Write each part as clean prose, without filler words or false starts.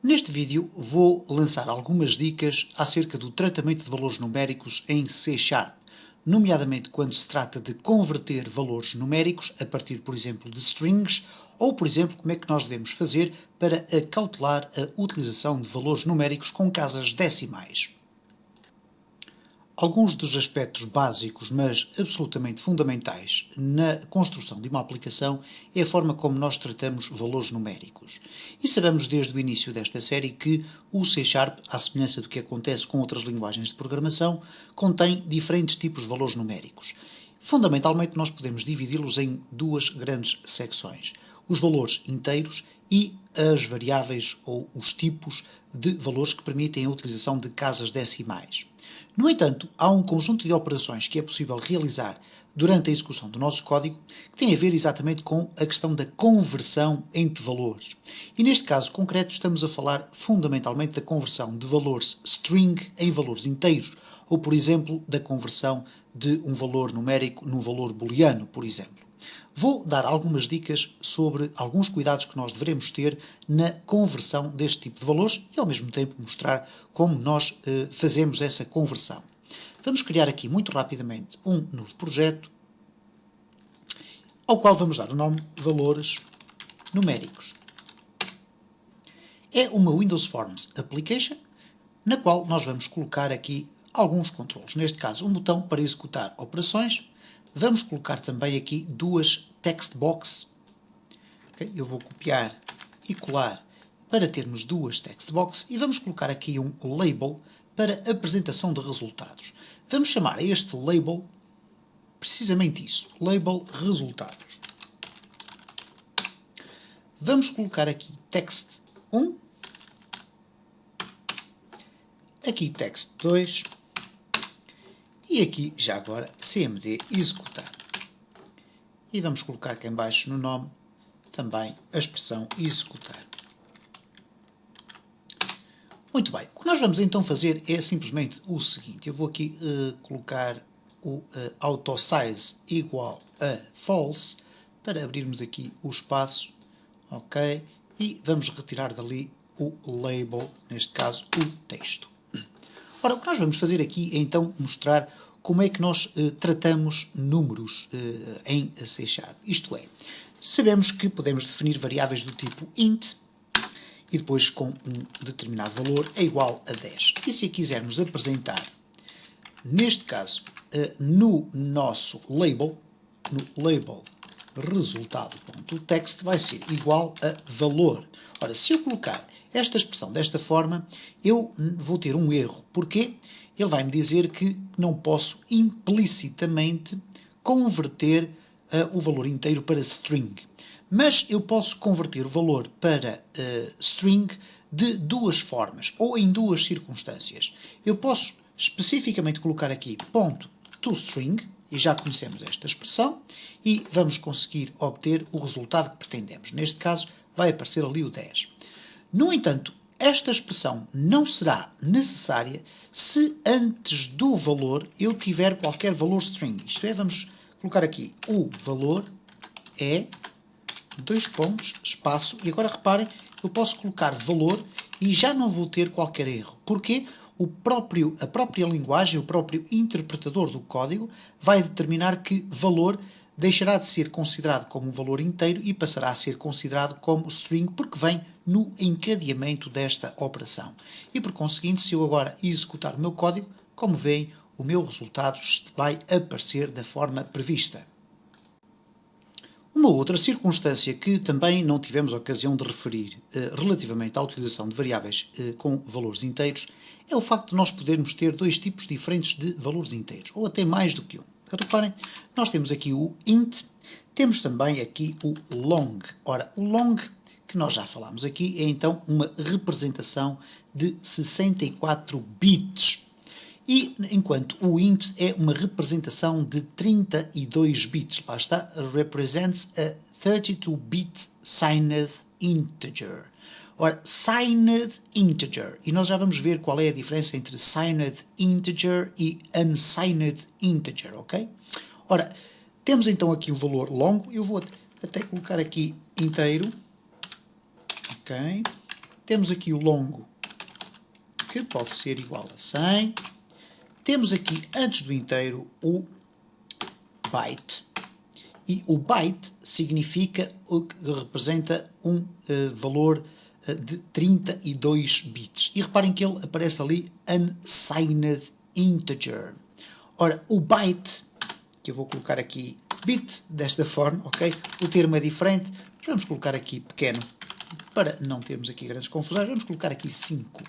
Neste vídeo vou lançar algumas dicas acerca do tratamento de valores numéricos em C#, nomeadamente quando se trata de converter valores numéricos a partir, por exemplo, de strings, ou, por exemplo, como é que nós devemos fazer para acautelar a utilização de valores numéricos com casas decimais. Alguns dos aspectos básicos, mas absolutamente fundamentais, na construção de uma aplicação é a forma como nós tratamos valores numéricos. E sabemos desde o início desta série que o C#, à semelhança do que acontece com outras linguagens de programação, contém diferentes tipos de valores numéricos. Fundamentalmente, nós podemos dividi-los em duas grandes secções: os valores inteiros e as variáveis ou os tipos de valores que permitem a utilização de casas decimais. No entanto, há um conjunto de operações que é possível realizar durante a execução do nosso código que tem a ver exatamente com a questão da conversão entre valores. E neste caso concreto estamos a falar fundamentalmente da conversão de valores string em valores inteiros, ou por exemplo da conversão de um valor numérico num valor booleano, por exemplo. Vou dar algumas dicas sobre alguns cuidados que nós devemos ter na conversão deste tipo de valores e, ao mesmo tempo, mostrar como nós fazemos essa conversão. Vamos criar aqui, muito rapidamente, um novo projeto, ao qual vamos dar o nome Valores Numéricos. É uma Windows Forms Application, na qual nós vamos colocar aqui alguns controles. Neste caso, um botão para executar operações. Vamos colocar também aqui duas text box. Okay? Eu vou copiar e colar para termos duas text box e vamos colocar aqui um label para apresentação de resultados. Vamos chamar a este label precisamente isso, label resultados. Vamos colocar aqui text 1, aqui text 2 e aqui, já agora, cmd executar. E vamos colocar aqui em baixo no nome também a expressão executar. Muito bem, o que nós vamos então fazer é simplesmente o seguinte: eu vou aqui colocar o autosize igual a false para abrirmos aqui o espaço, ok? E vamos retirar dali o label, neste caso o texto. Ora, o que nós vamos fazer aqui é então mostrar como é que nós tratamos números em C#. Isto é, sabemos que podemos definir variáveis do tipo int e depois com um determinado valor é igual a 10. E se a quisermos apresentar, neste caso, no nosso label, no label resultado.text, vai ser igual a valor. Ora, se eu colocar esta expressão desta forma, eu vou ter um erro. Porquê? Ele vai-me dizer que não posso implicitamente converter o valor inteiro para string. Mas eu posso converter o valor para string de duas formas, ou em duas circunstâncias. Eu posso especificamente colocar aqui .toString, e já conhecemos esta expressão, e vamos conseguir obter o resultado que pretendemos. Neste caso, vai aparecer ali o 10. No entanto, esta expressão não será necessária se antes do valor eu tiver qualquer valor string. Isto é, vamos colocar aqui o valor é, dois pontos, espaço, e agora reparem, eu posso colocar valor e já não vou ter qualquer erro. Porquê? A própria linguagem, o próprio interpretador do código vai determinar que valor deixará de ser considerado como um valor inteiro e passará a ser considerado como string, porque vem no encadeamento desta operação. E por conseguinte, se eu agora executar o meu código, como veem, o meu resultado vai aparecer da forma prevista. Uma outra circunstância que também não tivemos ocasião de referir relativamente à utilização de variáveis com valores inteiros é o facto de nós podermos ter dois tipos diferentes de valores inteiros, ou até mais do que um. Reparem, nós temos aqui o int, temos também aqui o long. Ora, o long, que nós já falámos aqui, é então uma representação de 64 bits. E enquanto o int é uma representação de 32 bits, lá está, represents a 32-bit signed integer. Ora, signed integer, e nós já vamos ver qual é a diferença entre signed integer e unsigned integer, ok? Ora, temos então aqui o valor longo, eu vou até colocar aqui inteiro, ok? temos aqui o longo, que pode ser igual a 100. Temos aqui, antes do inteiro, o byte. E o byte significa o que representa um valor de 32 bits. E reparem que ele aparece ali unsigned integer. Ora, o byte, que eu vou colocar aqui bit desta forma, ok? O termo é diferente, mas vamos colocar aqui pequeno, para não termos aqui grandes confusões, vamos colocar aqui 5.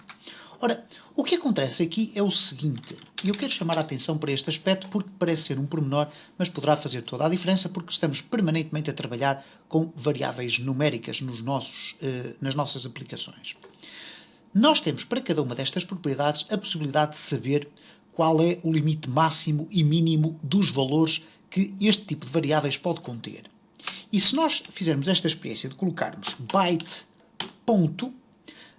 Ora, o que acontece aqui é o seguinte, e eu quero chamar a atenção para este aspecto porque parece ser um pormenor, mas poderá fazer toda a diferença porque estamos permanentemente a trabalhar com variáveis numéricas nas nossas aplicações. Nós temos para cada uma destas propriedades a possibilidade de saber qual é o limite máximo e mínimo dos valores que este tipo de variáveis pode conter. E se nós fizermos esta experiência de colocarmos byte ponto,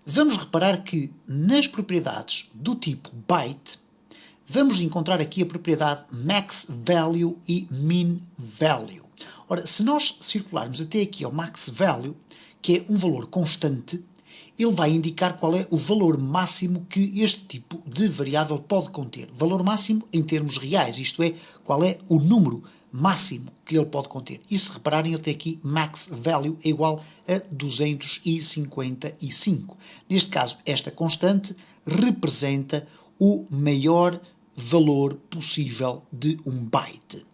vamos reparar que nas propriedades do tipo byte, vamos encontrar aqui a propriedade max value e min value. Ora, se nós circularmos até aqui ao max value, que é um valor constante, ele vai indicar qual é o valor máximo que este tipo de variável pode conter. Valor máximo em termos reais, isto é, qual é o número máximo que ele pode conter. E se repararem, ele tem aqui max value é igual a 255. Neste caso, esta constante representa o maior valor possível de um byte.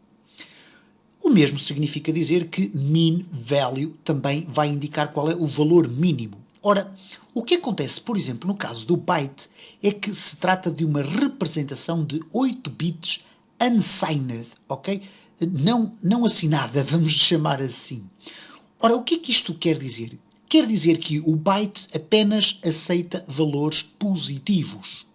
O mesmo significa dizer que min value também vai indicar qual é o valor mínimo. Ora, o que acontece, por exemplo, no caso do byte, é que se trata de uma representação de 8 bits unsigned, ok? Não assinada, vamos chamar assim. Ora, o que é que isto quer dizer? Quer dizer que o byte apenas aceita valores positivos,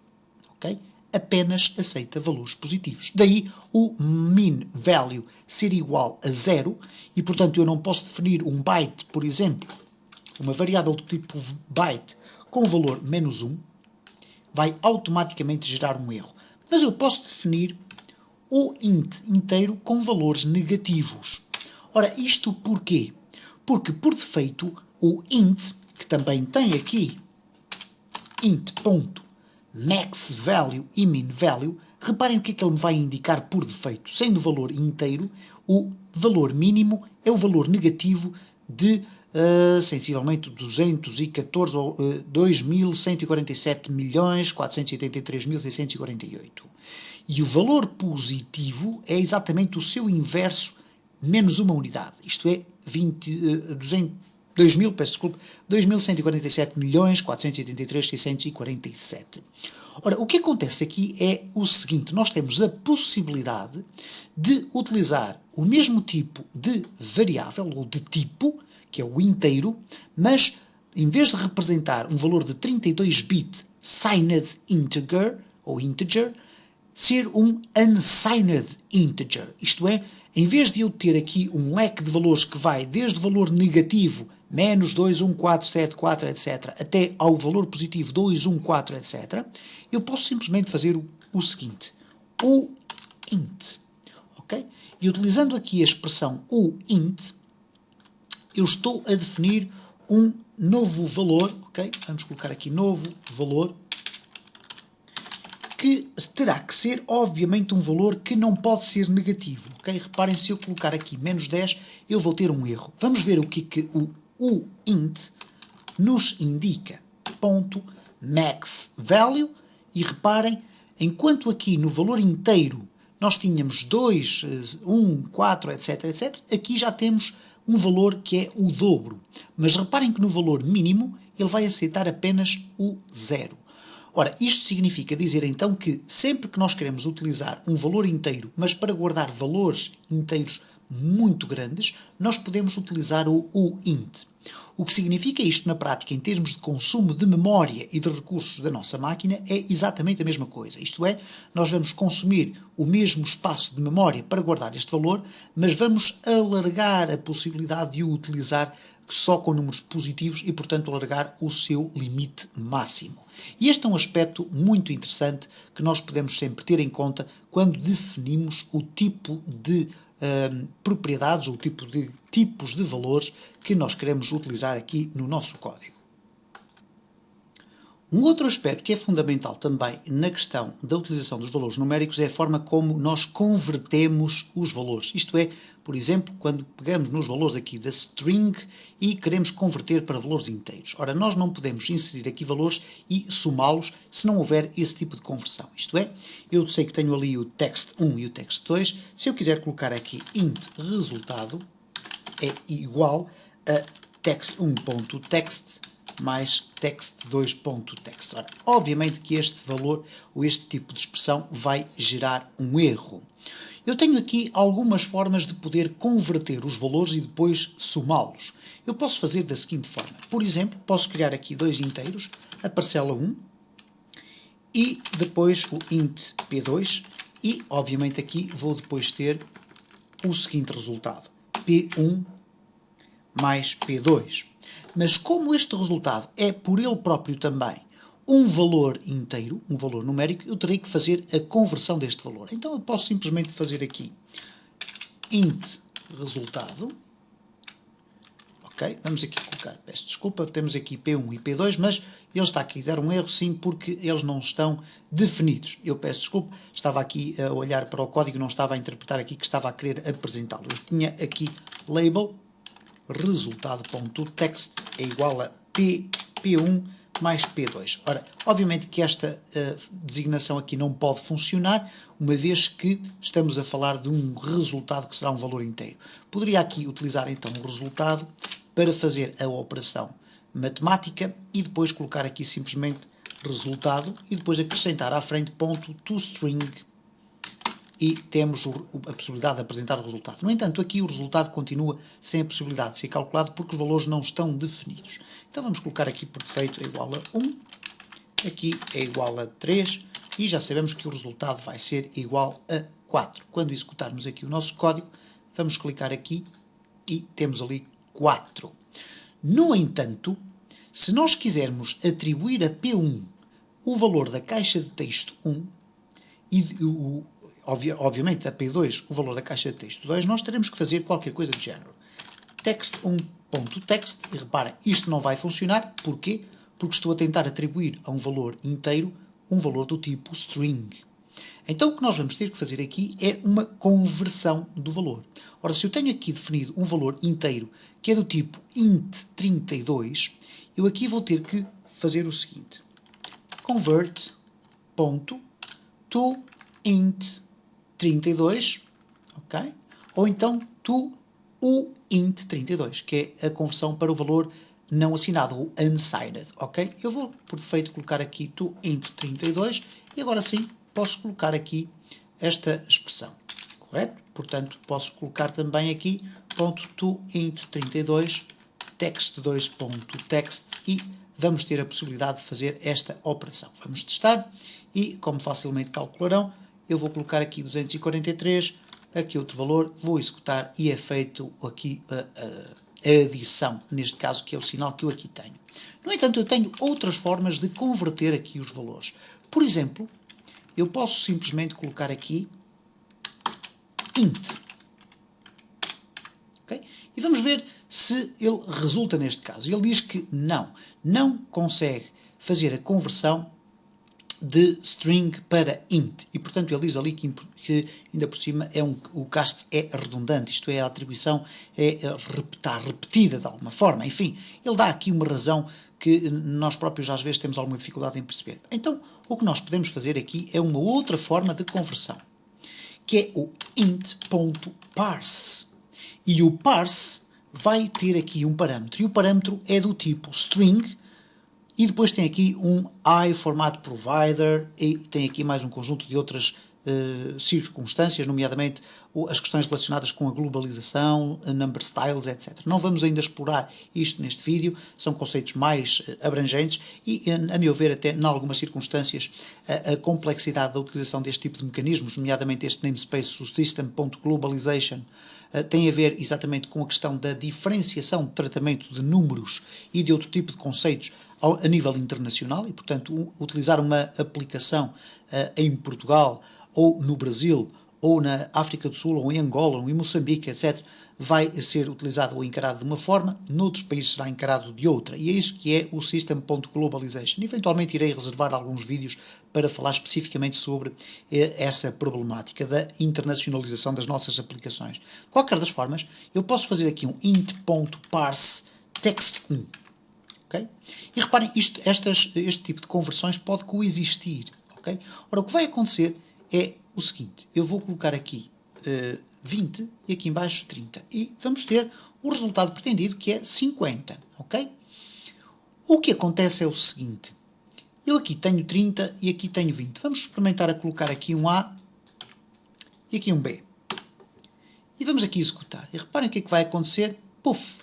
ok? Apenas aceita valores positivos. Daí o min value ser igual a 0 e, portanto, eu não posso definir um byte, por exemplo, uma variável do tipo byte com o valor menos 1, vai automaticamente gerar um erro. Mas eu posso definir o int inteiro com valores negativos. Ora, isto porquê? Porque, por defeito, o int, que também tem aqui int.max value e min value, reparem o que é que ele me vai indicar por defeito. Sendo o valor inteiro, o valor mínimo é o valor negativo de sensivelmente 214 ou 2.147.483.648. E o valor positivo é exatamente o seu inverso menos uma unidade. Isto é 2.147.483.647. Ora, o que acontece aqui é o seguinte, nós temos a possibilidade de utilizar o mesmo tipo de variável ou de tipo, que é o inteiro, mas em vez de representar um valor de 32-bit signed integer, ou integer, ser um unsigned integer. Isto é, em vez de eu ter aqui um leque de valores que vai desde o valor negativo, menos 21474, etc., até ao valor positivo 214, etc., eu posso simplesmente fazer o seguinte, o int, ok? E utilizando aqui a expressão o int, eu estou a definir um novo valor, ok? Vamos colocar aqui novo valor, que terá que ser, obviamente, um valor que não pode ser negativo, ok? Reparem, se eu colocar aqui menos 10, eu vou ter um erro. Vamos ver o que o int nos indica. Ponto max value, e reparem, enquanto aqui no valor inteiro nós tínhamos 2, 1, 4, etc, etc, aqui já temos um valor que é o dobro. Mas reparem que no valor mínimo ele vai aceitar apenas o 0. Ora, isto significa dizer então que sempre que nós queremos utilizar um valor inteiro, mas para guardar valores inteiros muito grandes, nós podemos utilizar o int. O que significa isto na prática, em termos de consumo de memória e de recursos da nossa máquina, é exatamente a mesma coisa. Isto é, nós vamos consumir o mesmo espaço de memória para guardar este valor, mas vamos alargar a possibilidade de o utilizar só com números positivos e, portanto, alargar o seu limite máximo. E este é um aspecto muito interessante que nós podemos sempre ter em conta quando definimos o tipo de propriedades ou o tipo de tipos de valores que nós queremos utilizar aqui no nosso código. Um outro aspecto que é fundamental também na questão da utilização dos valores numéricos é a forma como nós convertemos os valores. Isto é, por exemplo, quando pegamos nos valores aqui da string e queremos converter para valores inteiros. Ora, nós não podemos inserir aqui valores e somá-los se não houver esse tipo de conversão. Isto é, eu sei que tenho ali o text1 e o text2. Se eu quiser colocar aqui int resultado é igual a text1.text mais text2.text. Ora, obviamente que este valor ou este tipo de expressão vai gerar um erro. Eu tenho aqui algumas formas de poder converter os valores e depois somá-los. Eu posso fazer da seguinte forma. Por exemplo, posso criar aqui dois inteiros, a parcela 1 e depois o int p2 e, obviamente, aqui vou depois ter o seguinte resultado, p1 mais p2. Mas como este resultado é por ele próprio também um valor inteiro, um valor numérico, eu terei que fazer a conversão deste valor. Então eu posso simplesmente fazer aqui int resultado. Ok, vamos aqui colocar, peço desculpa, temos aqui P1 e P2, mas ele está aqui a dar um erro sim, porque eles não estão definidos. Eu peço desculpa, estava aqui a olhar para o código, não estava a interpretar aqui que estava a querer apresentá-lo. Eu tinha aqui label resultado.text é igual a P1 mais P2. Ora, obviamente que esta designação aqui não pode funcionar, uma vez que estamos a falar de um resultado que será um valor inteiro. Poderia aqui utilizar então o resultado para fazer a operação matemática e depois colocar aqui simplesmente resultado e depois acrescentar à frente ponto toString e temos a possibilidade de apresentar o resultado. No entanto, aqui o resultado continua sem a possibilidade de ser calculado porque os valores não estão definidos. Então vamos colocar aqui por defeito é igual a 1, aqui é igual a 3 e já sabemos que o resultado vai ser igual a 4. Quando executarmos aqui o nosso código, vamos clicar aqui e temos ali 4. No entanto, se nós quisermos atribuir a P1 o valor da caixa de texto 1 e obviamente a P2 o valor da caixa de texto 2, nós teremos que fazer qualquer coisa do género. Text1.text, e reparem, isto não vai funcionar. Porquê? Porque estou a tentar atribuir a um valor inteiro um valor do tipo string. Então o que nós vamos ter que fazer aqui é uma conversão do valor. Ora, se eu tenho aqui definido um valor inteiro que é do tipo int32, eu aqui vou ter que fazer o seguinte. Convert to int32, ok? Ou então to o int32, que é a conversão para o valor não assinado, o unsigned, ok? Eu vou, por defeito, colocar aqui to int32 e agora sim posso colocar aqui esta expressão, correto? Portanto, posso colocar também aqui ponto to int32 text2.text e vamos ter a possibilidade de fazer esta operação. Vamos testar e, como facilmente calcularão, eu vou colocar aqui 243, aqui outro valor, vou executar e é feito aqui a adição, neste caso, que é o sinal que eu aqui tenho. No entanto, eu tenho outras formas de converter aqui os valores. Por exemplo, eu posso simplesmente colocar aqui int. Okay? E vamos ver se ele resulta neste caso. Ele diz que não consegue fazer a conversão de string para int. E, portanto, ele diz ali que ainda por cima o cast é redundante, isto é, a atribuição está repetida de alguma forma. Enfim, ele dá aqui uma razão que nós próprios às vezes temos alguma dificuldade em perceber. Então, o que nós podemos fazer aqui é uma outra forma de conversão, que é o int.parse. E o parse vai ter aqui um parâmetro, e o parâmetro é do tipo string, e depois tem aqui um iFormat Provider e tem aqui mais um conjunto de outras circunstâncias, nomeadamente as questões relacionadas com a globalização, number styles, etc. Não vamos ainda explorar isto neste vídeo, são conceitos mais abrangentes e, a meu ver, até em algumas circunstâncias, a complexidade da utilização deste tipo de mecanismos, nomeadamente este namespace, o system.globalization, tem a ver exatamente com a questão da diferenciação de tratamento de números e de outro tipo de conceitos a nível internacional e, portanto, utilizar uma aplicação em Portugal ou no Brasil ou na África do Sul, ou em Angola, ou em Moçambique, etc., vai ser utilizado ou encarado de uma forma, noutros países será encarado de outra. E é isso que é o System.Globalization. Eventualmente irei reservar alguns vídeos para falar especificamente sobre essa problemática da internacionalização das nossas aplicações. De qualquer das formas, eu posso fazer aqui um int.parse text1. Okay? E reparem, este tipo de conversões pode coexistir. Okay? Ora, o que vai acontecer é o seguinte, eu vou colocar aqui 20 e aqui embaixo 30 e vamos ter o resultado pretendido que é 50, ok? O que acontece é o seguinte, eu aqui tenho 30 e aqui tenho 20, vamos experimentar a colocar aqui um A e aqui um B. E vamos aqui executar, e reparem o que é que vai acontecer, puf,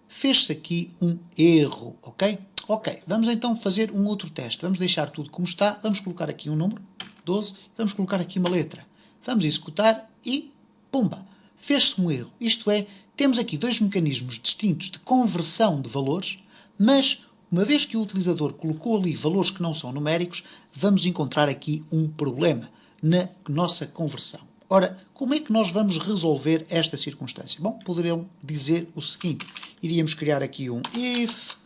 fez-se aqui um erro, ok? Ok, vamos então fazer um outro teste, vamos deixar tudo como está, vamos colocar aqui um número, 12, vamos colocar aqui uma letra. Vamos executar e, pumba, fez-se um erro. Isto é, temos aqui dois mecanismos distintos de conversão de valores, mas, uma vez que o utilizador colocou ali valores que não são numéricos, vamos encontrar aqui um problema na nossa conversão. Ora, como é que nós vamos resolver esta circunstância? Bom, poderiam dizer o seguinte, iríamos criar aqui um if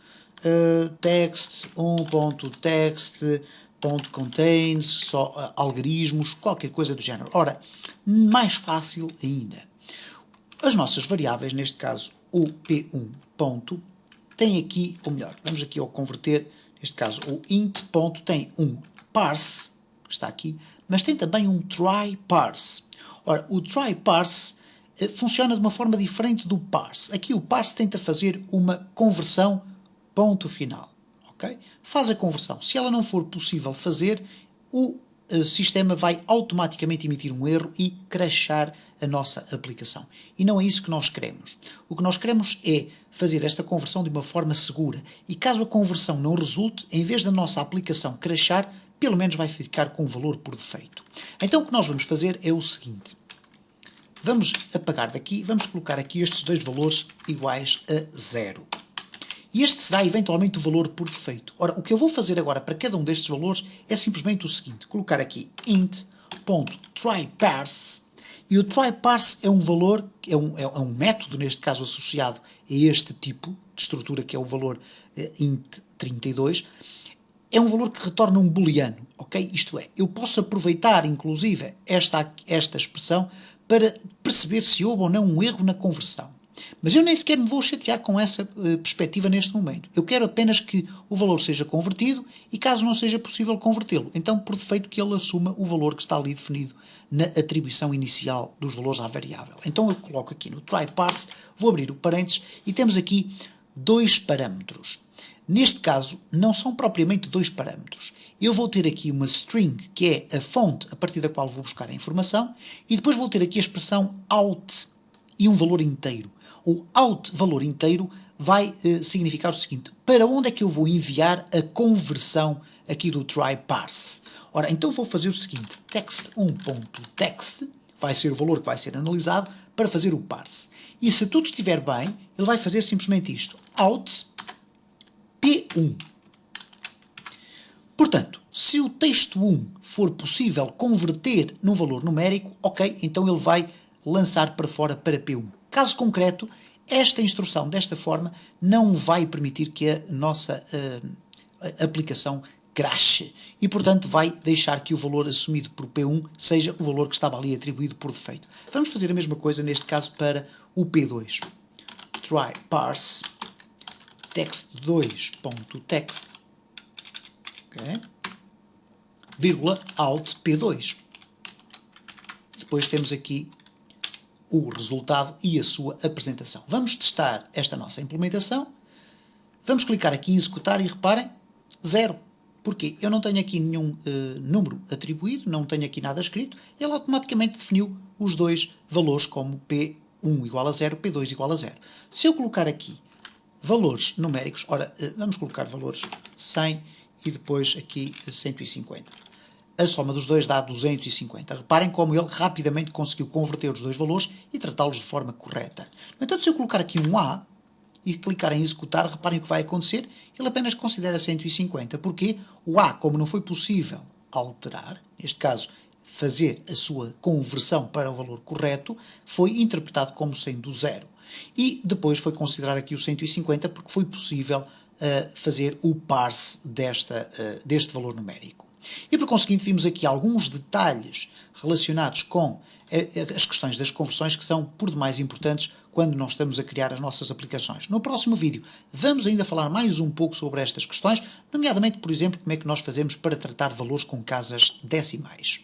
text, contains, só algarismos, qualquer coisa do género. Ora, mais fácil ainda. As nossas variáveis, neste caso o p1 ponto, tem aqui, ou melhor, vamos aqui ao converter, neste caso o int ponto tem um parse, que está aqui, mas tem também um try parse. Ora, o try parse funciona de uma forma diferente do parse. Aqui o parse tenta fazer uma conversão ponto final. Okay? Faz a conversão. Se ela não for possível fazer, o sistema vai automaticamente emitir um erro e crashar a nossa aplicação. E não é isso que nós queremos. O que nós queremos é fazer esta conversão de uma forma segura. E caso a conversão não resulte, em vez da nossa aplicação crashar, pelo menos vai ficar com o valor por defeito. Então o que nós vamos fazer é o seguinte. Vamos apagar daqui, vamos colocar aqui estes dois valores iguais a 0. E este será eventualmente o valor por defeito. Ora, o que eu vou fazer agora para cada um destes valores é simplesmente o seguinte, colocar aqui int.tryParse, e o tryParse é um valor, é um método, neste caso associado a este tipo de estrutura, que é o valor int32, é um valor que retorna um booleano, ok? Isto é, eu posso aproveitar, inclusive, esta expressão para perceber se houve ou não um erro na conversão. Mas eu nem sequer me vou chatear com essa perspectiva neste momento. Eu quero apenas que o valor seja convertido e, caso não seja possível convertê-lo, então, por defeito, que ele assuma o valor que está ali definido na atribuição inicial dos valores à variável. Então eu coloco aqui no tryParse, vou abrir o parênteses e temos aqui dois parâmetros. Neste caso, não são propriamente dois parâmetros. Eu vou ter aqui uma string, que é a fonte a partir da qual vou buscar a informação, e depois vou ter aqui a expressão out e um valor inteiro. O out valor inteiro vai significar o seguinte, para onde é que eu vou enviar a conversão aqui do tryParse? Ora, então vou fazer o seguinte, text1.text vai ser o valor que vai ser analisado para fazer o parse. E se tudo estiver bem, ele vai fazer simplesmente isto, out P1. Portanto, se o texto 1 for possível converter num valor numérico, ok, então ele vai lançar para fora para P1. Caso concreto, esta instrução, desta forma, não vai permitir que a nossa aplicação crashe e, portanto, vai deixar que o valor assumido por P1 seja o valor que estava ali atribuído por defeito. Vamos fazer a mesma coisa, neste caso, para o P2. Try parse text2.text, okay, vírgula out P2. Depois temos aqui o resultado e a sua apresentação. Vamos testar esta nossa implementação. Vamos clicar aqui em executar e reparem, 0. Porquê? Eu não tenho aqui nenhum número atribuído, não tenho aqui nada escrito, ele automaticamente definiu os dois valores como P1 igual a 0, P2 igual a 0. Se eu colocar aqui valores numéricos, ora, vamos colocar valores 100 e depois aqui 150. A soma dos dois dá 250. Reparem como ele rapidamente conseguiu converter os dois valores e tratá-los de forma correta. No entanto, se eu colocar aqui um A e clicar em executar, reparem o que vai acontecer, ele apenas considera 150. Porque o A, como não foi possível alterar, neste caso fazer a sua conversão para o valor correto, foi interpretado como sendo 0. E depois foi considerar aqui o 150 porque foi possível fazer o parse deste valor numérico. E por conseguinte vimos aqui alguns detalhes relacionados com as questões das conversões que são por demais importantes quando nós estamos a criar as nossas aplicações. No próximo vídeo vamos ainda falar mais um pouco sobre estas questões, nomeadamente, por exemplo, como é que nós fazemos para tratar valores com casas decimais.